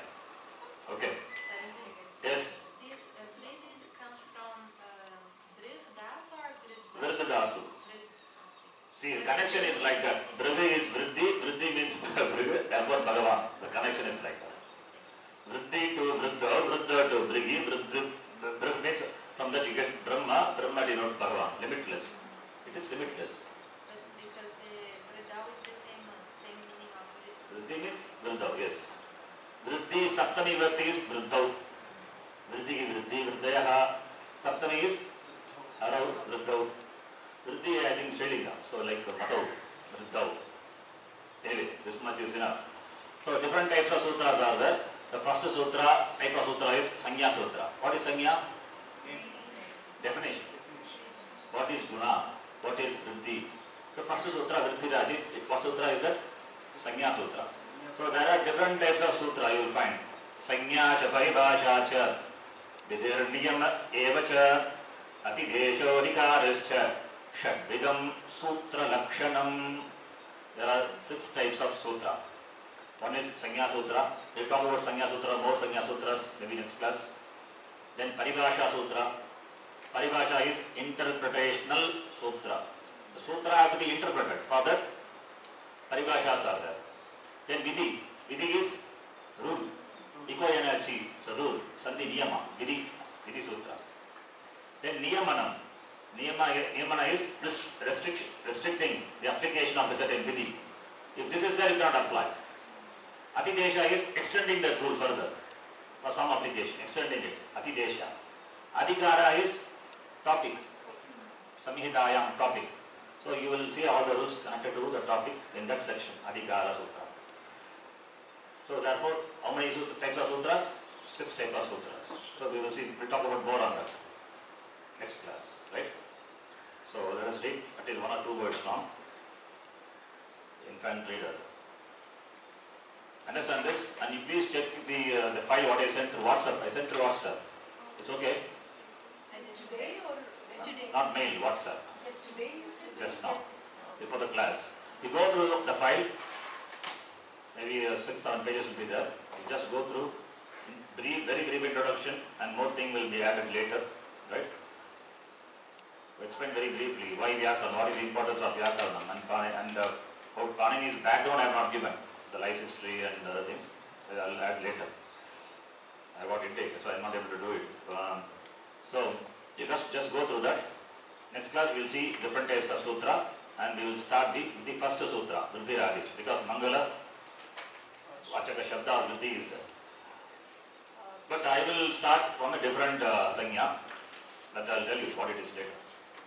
Speaker 1: Okay. Yes.
Speaker 5: This Vriddhi comes from
Speaker 1: Vriddha Dhatu. See, the connection is like that. Vriddhi is Vriddhi. Vriddhi means Vriddhi. Therefore Bhagavan. The connection is like that. Vriddhi to Vriddha, Vriddha to Brigi, Vriddhi means from that you get Brahma, Brahma denotes Bhagavan, limitless. It is limitless.
Speaker 5: But because Vriddha is the same meaning of Vriddhi.
Speaker 1: Vriddhi means Vriddha, yes. Vriddhi, Saptami Vibhakti is Vriddhau. Vriddhi, Vriddhayaha. Saptami is Harau, Vriddhau. Vriddhi I think Srilinga, so like Matau, Vriddhau. Anyway, this much is enough. So different types of sutras are there. The first sutra, type of sutra is Sanya Sutra. What is Sanya? Definition. What is Guna? What is Vriddhi? The first sutra, Vriddhi Radhi, what sutra is that? Sanya Sutra. So there are different types of sutra you will find. Sanya cha paribhasha cha vidirniyam eva cha atideshodikarischa shadvidam sutra lakshanam. There are 6 types of sutra. One is Sanya Sutra. We will talk about Sanya Sutra, more Sanya Sutras, maybe next class. Then Paribhasha Sutra. Paribhasha is interpretational sutra. The sutra has to be interpreted. For that, Paribhashas are there. Then Vidhi. Vidhi is rule. Eco energy, so rule. Santi Niyama. Vidhi Sutra. Then Niyamanam. Niyamana is restricting the application of a certain Vidhi. If this is there, you cannot apply. Atidesha is extending that rule further for some application, extending it. Atidesha. Adhikara is topic. Samhitayam topic. So you will see all the rules connected to the topic in that section, Adhikara Sutra. So therefore, how many types of sutras? 6 types of sutras. So we will see, we'll talk about more on that next class, right? So let us read at least 1 or 2 words now. Infant reader. Understand this? And you please check the file what I sent through WhatsApp. I sent through WhatsApp. It's okay?
Speaker 2: Today or
Speaker 5: Today.
Speaker 1: Not mail, WhatsApp.
Speaker 2: today you said?
Speaker 1: Just now, before the class. You go through the file, maybe 6-7 pages will be there. You just go through, very brief introduction, and more thing will be added later, right? We explain very briefly why Vyakaranam, what is the importance of Vyakaranam, and how Panini's background I have not given, the life history and other things. I will add later. I got intake, so I am not able to do it. So you just go through that. Next class we will see different types of sutra, and we will start the first sutra, Vriddhi Radish, because Mangala, Vachaka Shabda, Vriddhi is there. But I will start from a different sanya, but I will tell you what it is later.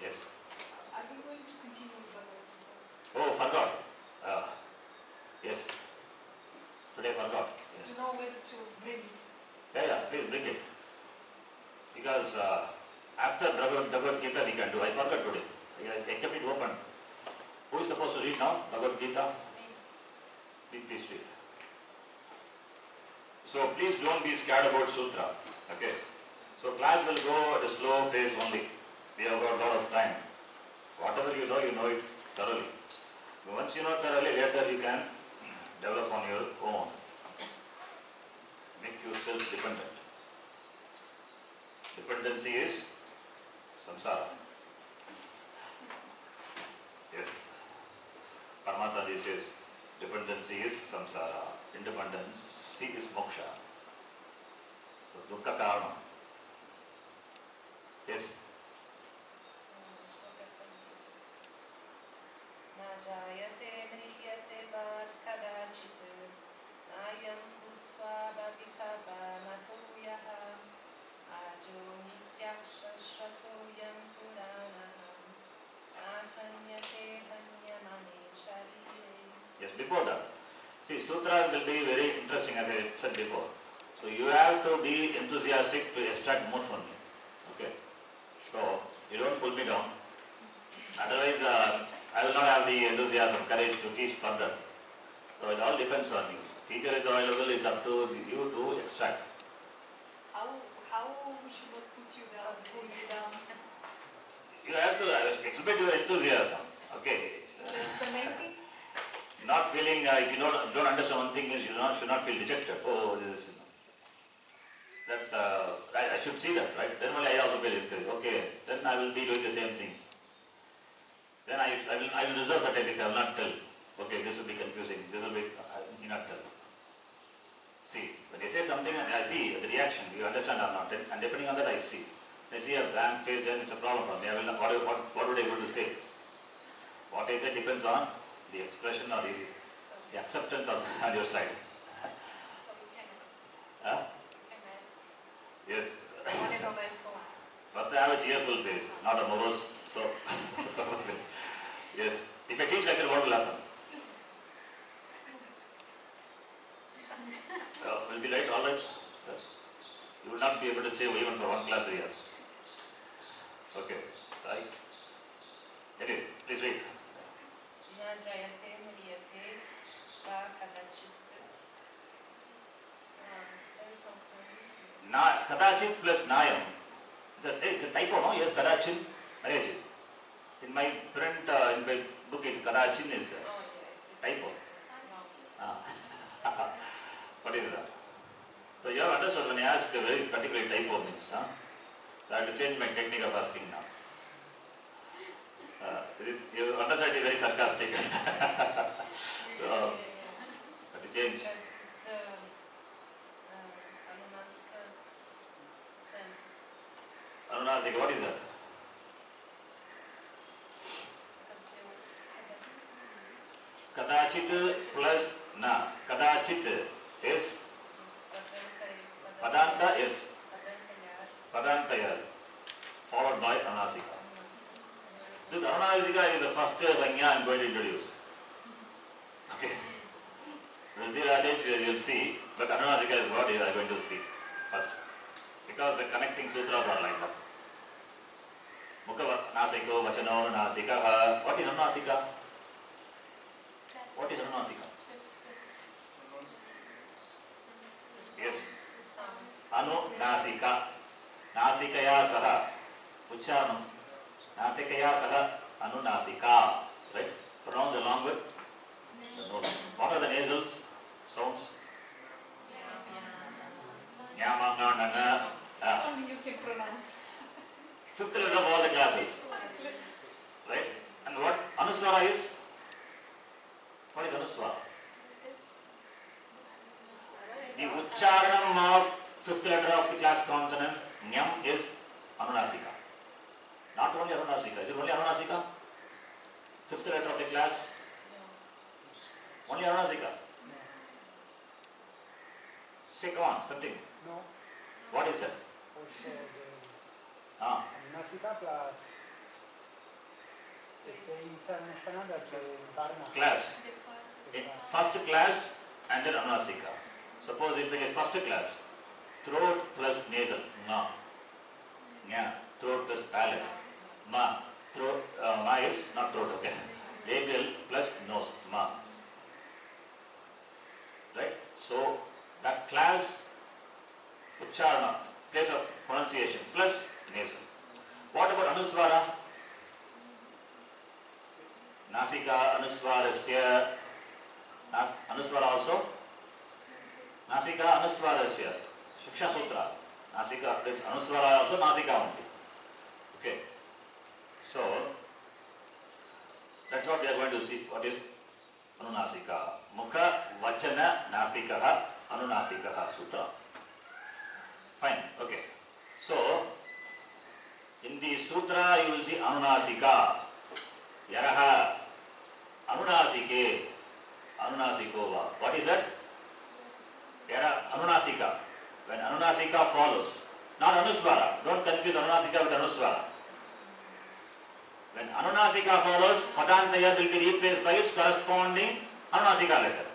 Speaker 1: Yes.
Speaker 2: Are we going to continue with Bhagavad Gita?
Speaker 1: Oh, forgot. Yes. Today forgot.
Speaker 2: To
Speaker 1: Yes.
Speaker 2: know whether to bring it.
Speaker 1: Yeah, please bring it. Because after Bhagavad Gita we can do. I forgot today. I kept it open. Who is supposed to read now? Bhagavad Gita? Please read. So please don't be scared about sutra. Okay. So class will go at a slow pace only. We have got a lot of time. Whatever you know it thoroughly. Once you know thoroughly, later you can develop on your own. Make yourself dependent. Dependency is samsara. Yes. Paramatma says dependency is samsara. Independency is moksha. So dukkha karanam. Yes.
Speaker 6: Jayate mriyate vat kadachit ayam bhutva bhavita vanatoyaha ajo nityaksha shatoyam puranaham ahanyate hanyamane sharire.
Speaker 1: Yes, before that. See, sutras will be very interesting as I said before. So you have to be enthusiastic to extract more from me. Okay. So you don't pull me down. Otherwise, I will not have the enthusiasm, courage to teach further. So it all depends on you. Teacher is available, it's up to you to extract.
Speaker 2: How we should not put you down, pull you down?
Speaker 1: You have to exhibit your enthusiasm. Okay.
Speaker 2: That's the main thing.
Speaker 1: Not feeling, if you don't understand one thing, means you should not feel dejected. Oh, this is that I should see that, right? Then only I also feel encouraged. Okay, then I will be doing the same thing. Then I will reserve certain things. I will not tell. Okay, this will be confusing. This will be. I will not tell. See, when they say something, I see the reaction. You understand or not? And depending on that, I see. When I see a blank face, then it's a problem for me. I will not. What would I go to say? What I say depends on the expression or the acceptance on your side. Huh? Yes. First I have a cheerful face, not a morose, sober face. Yes. If I teach like that, what will happen? Will be right, all right? You will not be able to stay even for one class a year. Okay. Sorry. Anyway, please read.
Speaker 6: Na jayate mriyate va kadachit. There is also
Speaker 1: Kadachit plus Nayam. It's a typo, no? Yes, Kadachin, Mariyachin. In my print, in my book, is Kadachin is typo. What is that? So you have understood when I ask a very particular typo means, huh? So I have to change my technique of asking now. You understand it is very sarcastic. So, have to change.
Speaker 6: It's
Speaker 1: Anunasika, what is that? Kadachit plus na. Kadachit is Padanta is Padantayar followed by Anasika. This Anasika is the first sanya I am going to introduce. Okay. Rudiralej you will see, but Anunasika is what you are going to see first. Because the connecting sutras are like that. Mukha Nasiko, Vachano, Nasika. What is Anunasika? What is Anunasika? Yes. Anunasika. Nasikaya Saha. Ucharanam. Nasikaya Saha. Anunasika. Right? Pronounce along with the nose. What are the nasals? Sounds? Nyama, na, na, na.
Speaker 2: Only you can pronounce.
Speaker 1: Fifth letter of all the classes. Right? And what Anuswara is? What is Anuswara? The Ucharanam of fifth letter of the class consonants, Nyam, is Anunasika. Not only Anunasika. Is it only Anunasika? Fifth letter of the class? Only Anunasika. Say, come on, something.
Speaker 4: No.
Speaker 1: What is that?
Speaker 4: Also the
Speaker 1: Ah,
Speaker 4: Nasika plus the same Chanastana that Karna.
Speaker 1: class. In first class and then Anunasika. Suppose if it is first class, throat plus nasal, ma. Nya, throat plus palate. Ma, throat, ma is not throat, okay. Labial plus nose, ma. Right? So, that class, Ucharana, place of pronunciation, plus nasal. What about Anuswara? Nasika, Anuswarasya. Anuswara also? Nasika, Anuswarasya. Shiksha Sutra. Nasika, that's Anuswara also, Nasika only. Okay. So, that's what we are going to see. What is Anunasika? Mukha, Vachana, Nasikaha, Anunasikaha Sutra. Fine, okay. So, in the Sutra you will see Anunasika, Yaraha, Anunasike, Anunasikova. What is that? Yara, Anunasika. When Anunasika follows, not Anuswara. Don't confuse Anunasika with Anuswara. When Anunasika follows, Padantaya will be replaced by its corresponding Anunasika letter.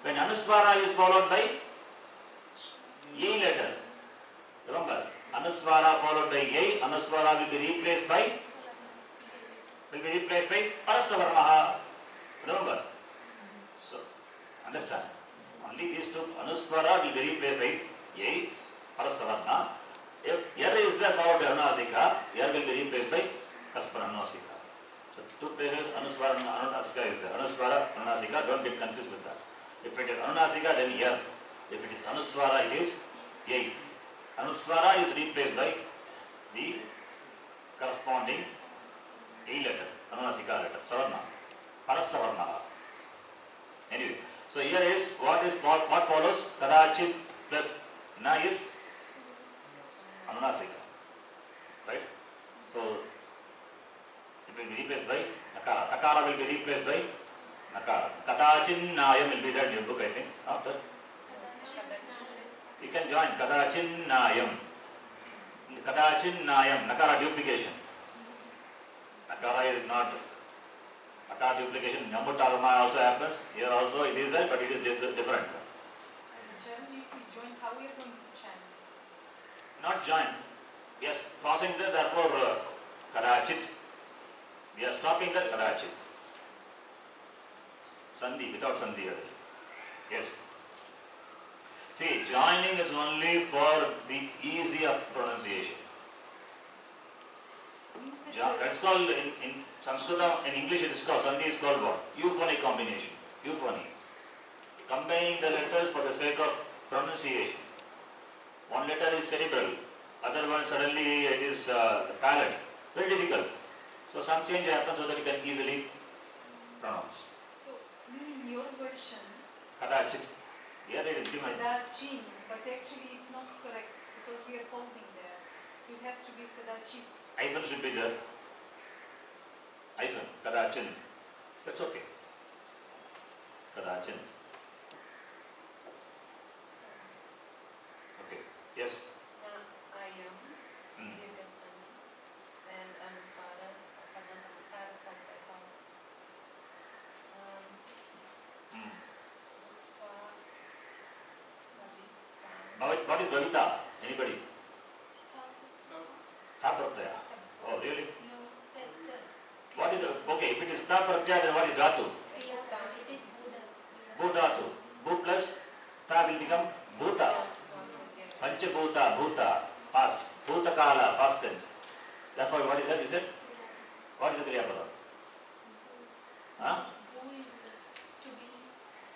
Speaker 1: When Anuswara is followed by Ye letter. Remember, Anuswara followed by Ye, Anuswara will be replaced by Parastavarmaha. Remember? So, understand? Only these two, Anuswara will be replaced by Ye, Parastavarma. If Yar is there followed by Anunasika, Yar will be replaced by Anunasika. So, two places Anuswara and Anunasika is there. Anuswara, Anunasika, don't get confused with that. If it is Anunasika, then Yar. If it is Anuswara, it is Ye. Anuswara is replaced by the corresponding E letter, Anunasika letter, Savarna, Parastavarna. Anyway, so here is what follows? Kadachit plus Na is Anunasika. Right? So it will be replaced by Nakara. Takara will be replaced by Nakara. Kadachinnayam will be there in your book, I think. After you can join Kadachinnayam. Kadachinnayam, Nakara duplication. Nakara is not Nakara duplication. Namutalama also happens. Here also it is there, but it is just different.
Speaker 2: Generally, if we join, how we are going to chant?
Speaker 1: Not join. We are crossing there, therefore Kadachit. We are stopping there, Kadachit. Sandhi, without Sandhi. Yes. See, joining is only for the easy of pronunciation. That's called in Samskrtam, in English it is called, Sandhi is called what? Euphonic combination. Euphony. Combining the letters for the sake of pronunciation. One letter is cerebral, other one suddenly it is the palate. Very difficult. So some change happens so that you can easily pronounce.
Speaker 2: So, meaning your version,
Speaker 1: Kadachit. Here it is given.
Speaker 2: Kadachin, but actually it's not correct because we are pausing there. So it has to be Kadachit.
Speaker 1: Hyphen should be there. Hyphen, Kadachin. That's okay. Kadachin. Okay. Yes.
Speaker 6: Ayam,
Speaker 1: Hmm.
Speaker 6: Yugasan, and Anusara, Kananakara,
Speaker 1: Hmm. Bhavita? Anybody? Tha pratyaya. Oh, really?
Speaker 5: No, that's
Speaker 1: What is it? Okay, if it is tha pratyaya, then what is dhatu?
Speaker 5: Kriya. It is Buddha.
Speaker 1: Bhu dhatu. Bhu plus tha will become bhuta. Panchabhuta, bhuta, past. Bhuta kala, past tense. Therefore, what is that? You said? What is the kriya pada? Huh?
Speaker 5: Who is to be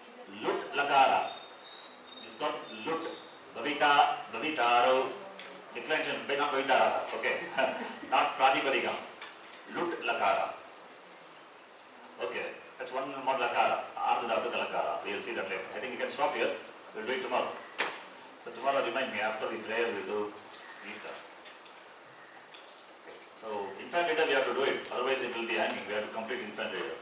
Speaker 5: is a
Speaker 1: Lut lakara. It is not lut. Bhavita, bhavitaro. Declension, not bhavitara. Okay. Not pradipadika. Lut lakara. Okay. That's one more lakara. Ardha dhatuka lakara. We will see that later. I think we can stop here. We will do it tomorrow. So tomorrow remind me, after the prayer we will do Gita. Okay. So infant reader we have to do it. Otherwise it will be hanging. We have to complete infant reader.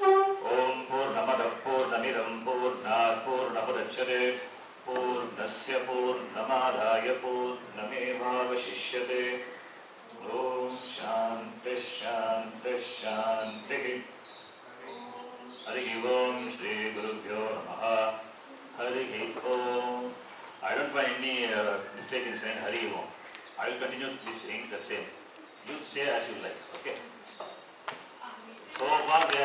Speaker 1: Om Purnamadah Purnamidam Purnat Purnamudachyate Purnasya Purnamadaya Purnamevavashishyate. Om Shanti Shanti Shanti. Hari Om Shri Gurubhyo Namaha. Hari Om. I don't find any mistake in saying Hari Om. I will continue to be saying the same. You say as you like. Okay.
Speaker 2: We say
Speaker 1: So far we have